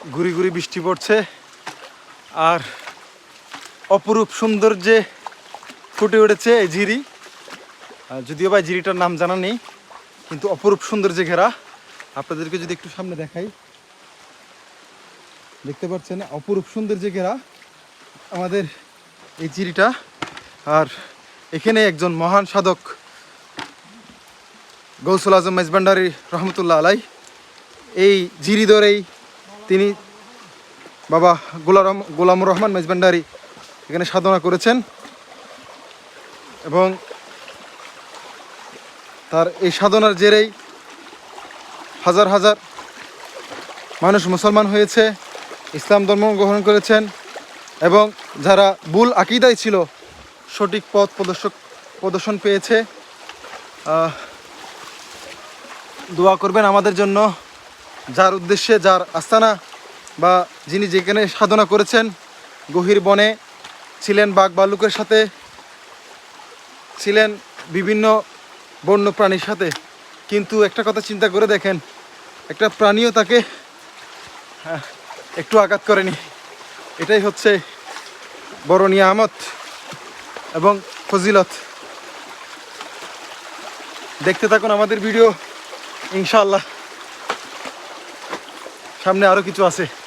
গুড়ি গুড়ি বৃষ্টি পড়ছে আর অপরূপ সৌন্দর্যে ফুটে উঠেছে এই ঝিরি। যদিও বা ঝিরিটার নাম জানা নেই, কিন্তু অপরূপ সৌন্দর্যে ঘেরা। আপনাদেরকে যদি একটু সামনে দেখাই, দেখতে পাচ্ছেন অপরূপ সৌন্দর্যে ঘেরা আমাদের এই ঝিরিটা। আর এখানে একজন মহান সাধক গৌসুল আজম মেজভান্ডারী রহমতুল্লাহ আলাই, এই ঝিরি ধরেই তিনি বাবা গোলামুর রহমান মেজভান্ডারী এখানে সাধনা করেছেন এবং তার এই সাধনার জেরেই হাজার হাজার মানুষ মুসলমান হয়েছে, ইসলাম ধর্ম গ্রহণ করেছেন এবং যারা ভুল আকীদায় ছিল সঠিক পথ প্রদর্শন পেয়েছে। দোয়া করবেন আমাদের জন্য, যার উদ্দেশ্যে, যার আস্তানা বা যিনি যেখানে সাধনা করেছেন। গহীর বনে ছিলেন, বাঘ ভাল্লুকের সাথে ছিলেন, বিভিন্ন বন্য প্রাণীর সাথে, কিন্তু একটা কথা চিন্তা করে দেখেন, একটা প্রাণীও তাকে একটু আঘাত করেনি। এটাই হচ্ছে বড় নিয়ামত এবং ফজিলত। দেখতে থাকুন আমাদের ভিডিও, ইনশাআল্লাহ সামনে আরও কিছু আছে।